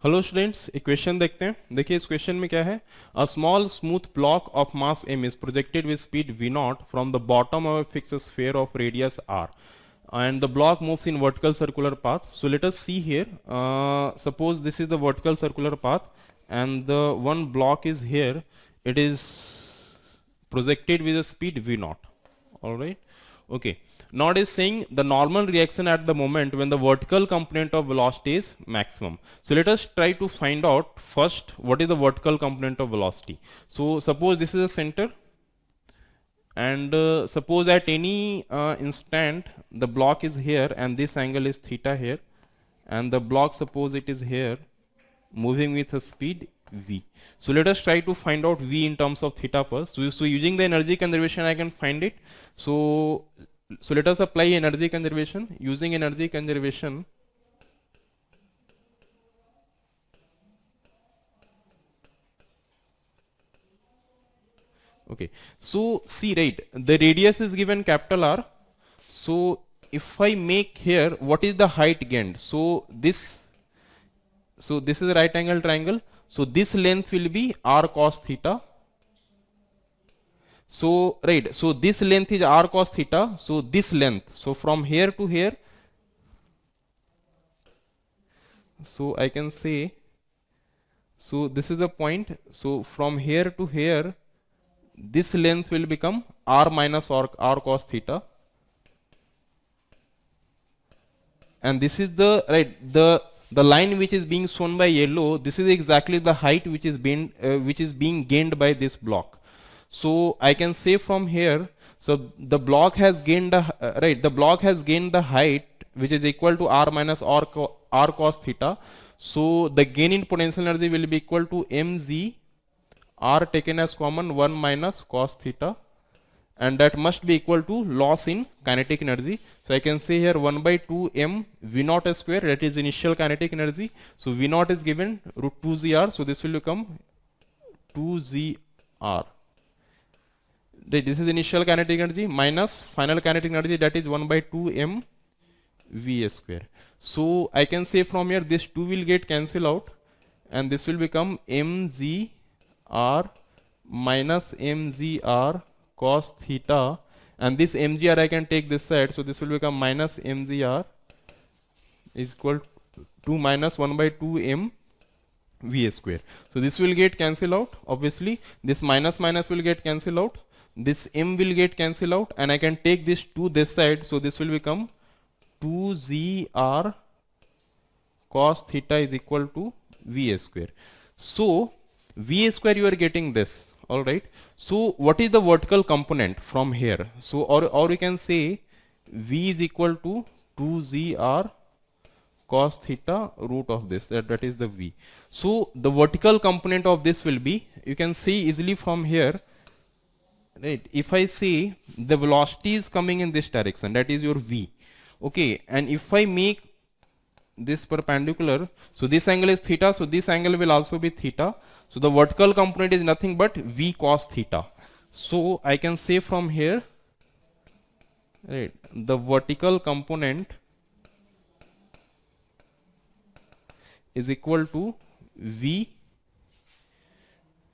Hello students, एक question देखते हैं। देखिए इस क्वेश्चन में क्या है। A small smooth block of mass m is projected with speed v not from the bottom of a fixed sphere of radius r and the block moves in vertical circular path. So let us see here. Suppose this is the vertical circular path and the one block is here. It is projected with a speed v naught. All right. Okay. Now it is saying the normal reaction at the moment when the vertical component of velocity is maximum. So let us try to find out first what is the vertical component of velocity. So suppose this is a center and suppose at any instant the block is here and this angle is theta here, and the block suppose it is here moving with a speed v. So let us try to find out v in terms of theta first. So using the energy conservation I can find it. So let us apply energy conservation. Using energy conservation, okay, so see, right, the radius is given capital R. So if I make here, what is the height gained? So this is a right angle triangle. So this length will be r cos theta. So right, so this length is r cos theta. So this length, so from here to here, so I can say, so this is the point. So from here to here, this length will become r minus r cos theta, and this is the right, the line which is being shown by yellow. This is exactly the height which is being gained by this block. So I can say from here, so the block has gained the block has gained the height which is equal to r minus r cos theta. So the gain in potential energy will be equal to mg r taken as common 1 minus cos theta, and that must be equal to loss in kinetic energy. So I can say here 1 by 2 m v naught square, that is initial kinetic energy. So v naught is given root 2 z r. So this will become 2 z r. This is initial kinetic energy minus final kinetic energy, that is 1 by 2 m v square. So I can say from here this 2 will get cancelled out and this will become mg r minus mg r cos theta, and this mgr I can take this side. So this will become minus mgr is equal to minus 1 by 2 m v square. So this will get cancelled out. Obviously this minus minus will get cancelled out, this m will get cancelled out, and I can take this 2 this side. So this will become 2gr cos theta is equal to v square. So v square you are getting this. All right. So what is the vertical component from here? So or you can say v is equal to 2gr cos theta root of this, that is the v. So the vertical component of this will be, you can see easily from here, right? If I say the velocity is coming in this direction, that is your v, okay, and if I make this perpendicular, so this angle is theta, so this angle will also be theta. So the vertical component is nothing but v cos theta. So I can say from here, right, the vertical component is equal to v,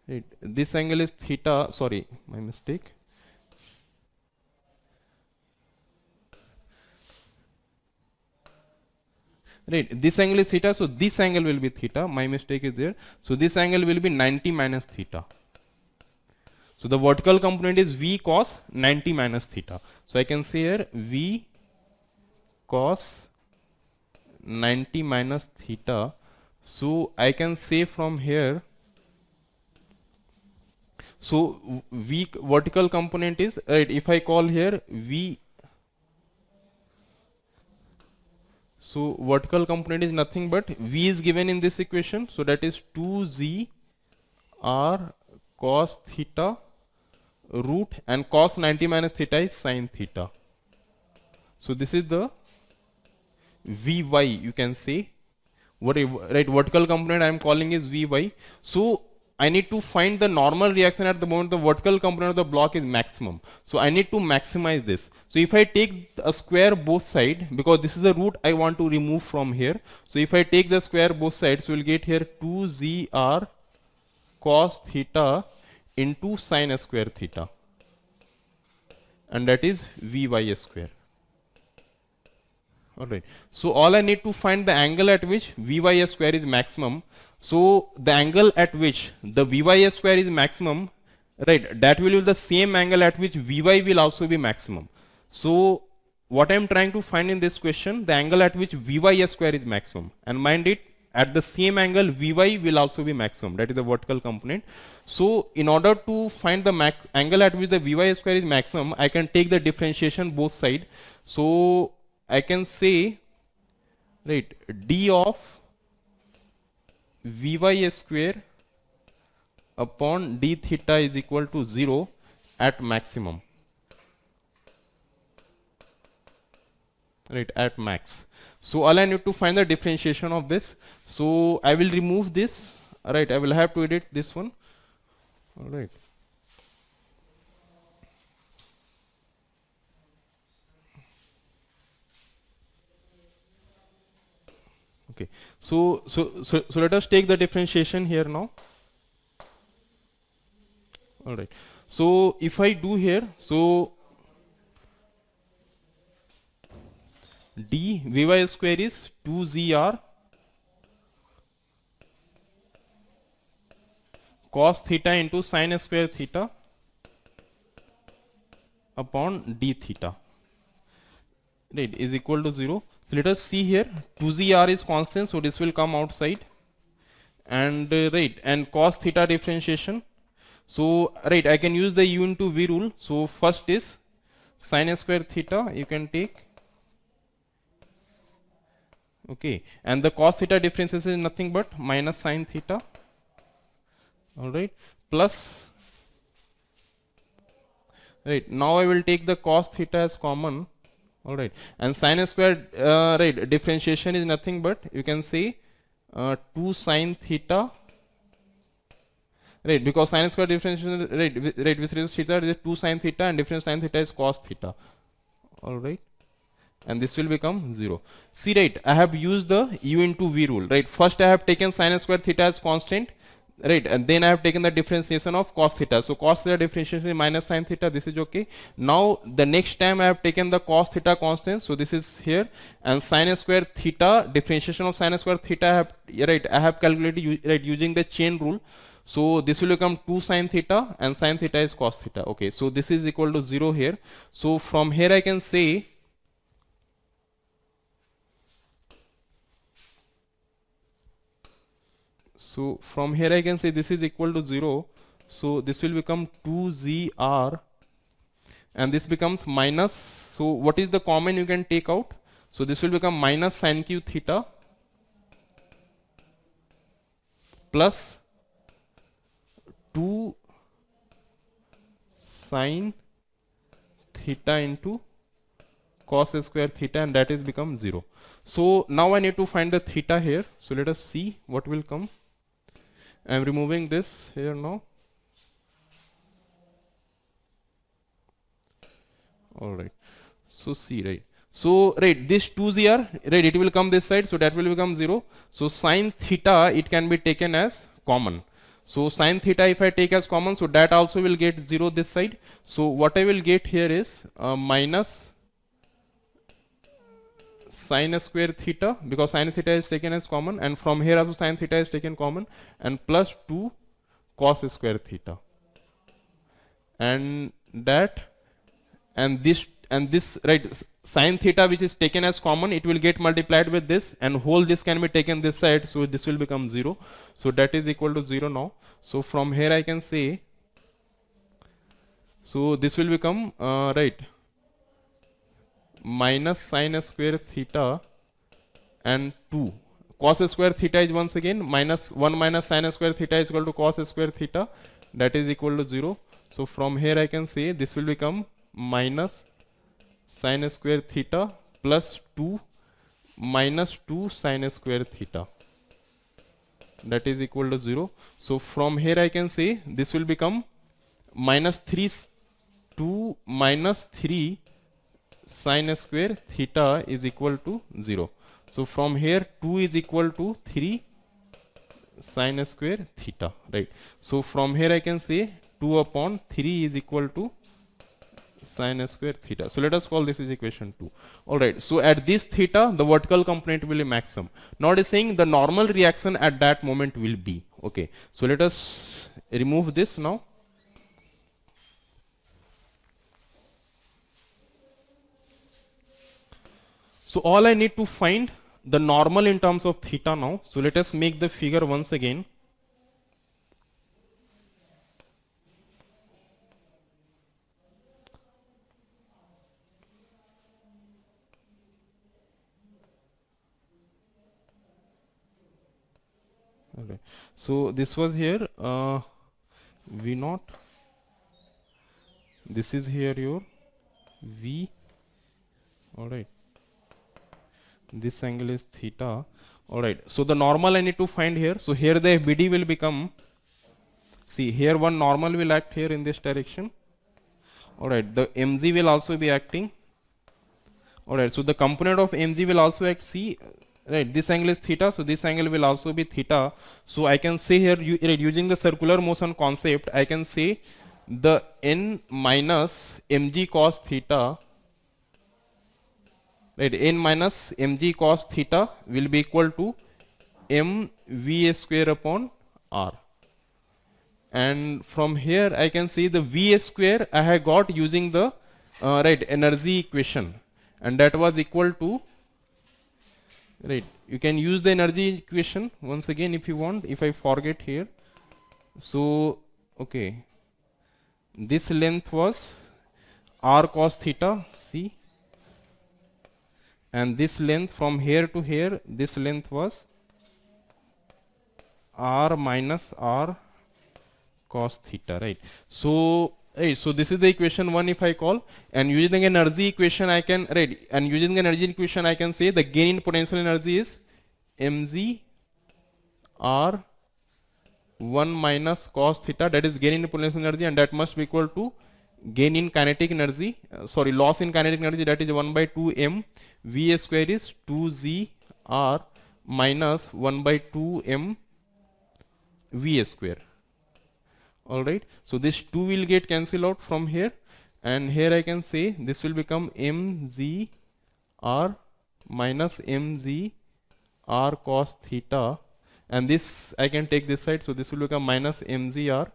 right, this angle is theta, sorry, my mistake. Right, this angle is theta, so this angle will be theta, my mistake is there. So this angle will be 90 minus theta. So the vertical component is v cos 90 minus theta. So I can say here v cos 90 minus theta. So I can say from here, so v vertical component is, right, if I call here v, so vertical component is nothing but v is given in this equation, so that is 2z r cos theta root, and cos 90 minus theta is sin theta. So this is the vy, you can say, whatever, right, vertical component I am calling is vy. So I need to find the normal reaction at the moment the vertical component of the block is maximum. So I need to maximize this. So if I take a square both side, because this is the root I want to remove from here. So if I take the square both sides, we'll get here 2zr cos theta into sin square theta, and that is Vy square. Alright. So all I need to find the angle at which Vy square is maximum. So the angle at which the Vy square is maximum, right, that will be the same angle at which Vy will also be maximum. So what I am trying to find in this question, the angle at which Vy square is maximum, and mind it, at the same angle Vy will also be maximum, that is the vertical component. So in order to find the angle at which the Vy square is maximum, I can take the differentiation both side. So I can say, right, d of Vy square upon d theta is equal to 0 at maximum, right, at max. So all I need to find the differentiation of this. So I will remove this, right, I will have to edit this one, all right. Okay, so let us take the differentiation here now. All right, so if I do here, so d Vy square is 2zr cos theta into sin square theta upon d theta, right, is equal to 0. So let us see here, 2zr is constant, so this will come outside, and right, and cos theta differentiation. So right, I can use the u into v rule. So first is sin square theta, you can take, okay, and the cos theta difference is nothing but minus sin theta, all right, plus, right, now I will take the cos theta as common, all right, and sin square, right, differentiation is nothing but, you can say 2 sin theta, right, because sin square differentiation, right, right, with respect to theta is 2 sin theta, and difference sin theta is cos theta, all right, and this will become 0. See, right, I have used the u into v rule, right. First I have taken sin square theta as constant, right, and then I have taken the differentiation of cos theta. So cos theta differentiation is minus sin theta, this is okay. Now the next time I have taken the cos theta constant, so this is here, and sin square theta differentiation of sin square theta I have, right, I have calculated, right, using the chain rule. So this will become 2 sin theta, and sin theta is cos theta. Okay, so this is equal to 0 here. So from here I can say, so from here I can say this is equal to 0. So this will become 2zr, and this becomes minus, so what is the common you can take out? So this will become minus sin cube theta plus 2 sin theta into cos square theta, and that is become 0. So now I need to find the theta here. So let us see what will come. I am removing this here now. All right. So see, right. So right, this 2zr, right, it will come this side, so that will become 0. So sin theta, it can be taken as common. So sin theta if I take as common, so that also will get 0 this side. So what I will get here is minus sin square theta, because sin theta is taken as common, and from here also sin theta is taken common, and plus 2 cos square theta, and that, and this right, sin theta which is taken as common, it will get multiplied with this, and whole this can be taken this side, so this will become 0. So that is equal to 0 now. So from here I can say, so this will become right, minus sin square theta and 2 cos square theta is once again minus 1 minus sin square theta is equal to cos square theta, that is equal to 0. So from here I can say this will become minus sin square theta plus 2 minus 2 sin square theta. that is equal to 0. So from here I can say this will become minus 3 2 minus 3 sine square theta is equal to 0. So from here 2 is equal to 3 sine square theta, right? So from here I can say 2 upon 3 is equal to sine square theta. So let us call this is equation 2. Alright, so at this theta the vertical component will be maximum. Now it is saying the normal reaction at that moment will be. Okay, so let us remove this now. So all I need to find the normal in terms of theta now. So let us make the figure once again. Okay. So this was here V naught. This is here your V. Alright. This angle is theta. Alright. So the normal I need to find here. So here the FBD will become, see here one normal will act here in this direction. Alright. The mg will also be acting. Alright. So the component of mg will also act. See, right, this angle is theta, so this angle will also be theta. So I can say here using the circular motion concept, I can say the n minus mg cos theta, right, n minus mg cos theta will be equal to mv square upon r. And from here I can see the v square I have got using the right energy equation, and that was equal to, right, you can use the energy equation once again if you want, if I forget here. So okay, this length was r cos theta, see, and this length from here to here, this length was r minus r cos theta, right? So right, so this is the equation 1 if I call, and using an energy equation I can, right, and using the energy equation I can say the gain in potential energy is mg r 1 minus cos theta, that is gain in potential energy, and that must be equal to gain in kinetic energy, loss in kinetic energy, that is 1 by 2 m v square is 2 z r minus 1 by 2 m v square. Alright, so this 2 will get cancelled out from here, and here I can say this will become mg r minus mg r cos theta, and this I can take this side, so this will become minus mg r,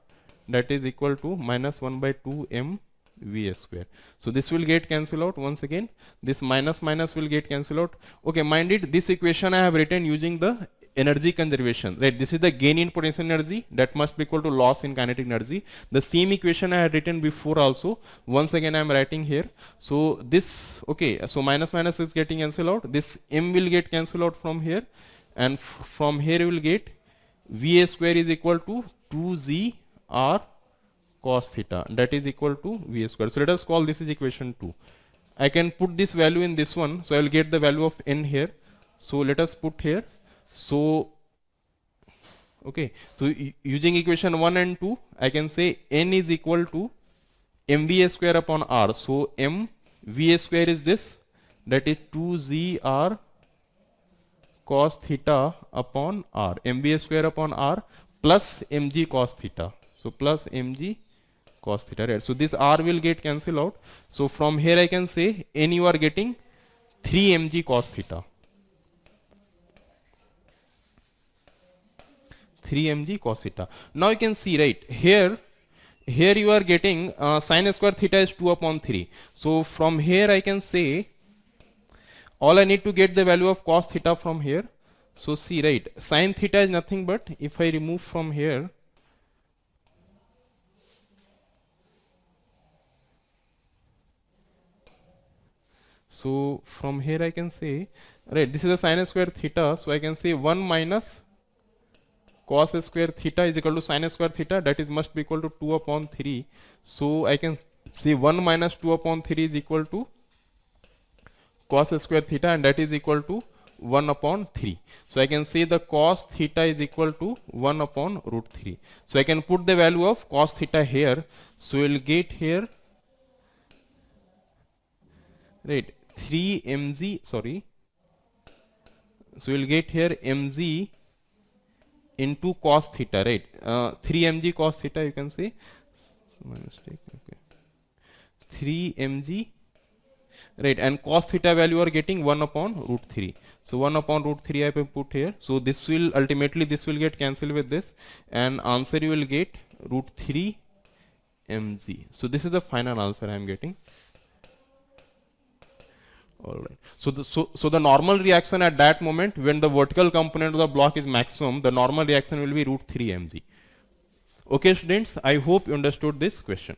that is equal to minus 1 by 2 m v square. So this will get cancelled out once again, this minus minus will get cancelled out. Okay, mind it, this equation I have written using the energy conservation, right? This is the gain in potential energy, that must be equal to loss in kinetic energy. The same equation I had written before also, once again I am writing here. So this, okay, so minus minus is getting cancelled out, this m will get cancelled out from here, and from here you will get va square is equal to 2z r cos theta, that is equal to v square. So let us call this is equation 2. I can put this value in this one, so I will get the value of n here. So let us put here. So okay, so using equation 1 and 2 I can say n is equal to mva square upon r. So mva square is this, that is 2z r cos theta upon r, mva square upon r plus mg cos theta. So plus mg cos theta, right? So this r will get cancelled out. So from here I can say n you are getting 3 mg cos theta. 3 mg cos theta. Now you can see, right, here you are getting sine square theta is 2 upon 3. So from here I can say all I need to get the value of cos theta from here. So see, right, sine theta is nothing but, if I remove from here, so from here I can say, right, this is a sine square theta, so I can say 1 minus cos square theta is equal to sine square theta, that is must be equal to 2 upon 3. So I can say 1 minus 2 upon 3 is equal to cos square theta, and that is equal to 1 upon 3. So I can say the cos theta is equal to 1 upon root 3. So I can put the value of cos theta here. So we'll get here, right, 3 mg, sorry. So we'll get here mg into cos theta, right? 3 mg cos theta, you can say. So my mistake, okay. 3 mg, right, and cos theta value are getting 1 upon root 3. So 1 upon root 3 I will put here. So this will ultimately, this will get cancelled with this, and answer you will get root 3 mg. So this is the final answer I am getting. Alright. So the normal reaction at that moment, when the vertical component of the block is maximum, the normal reaction will be root 3 mg. Okay students, I hope you understood this question.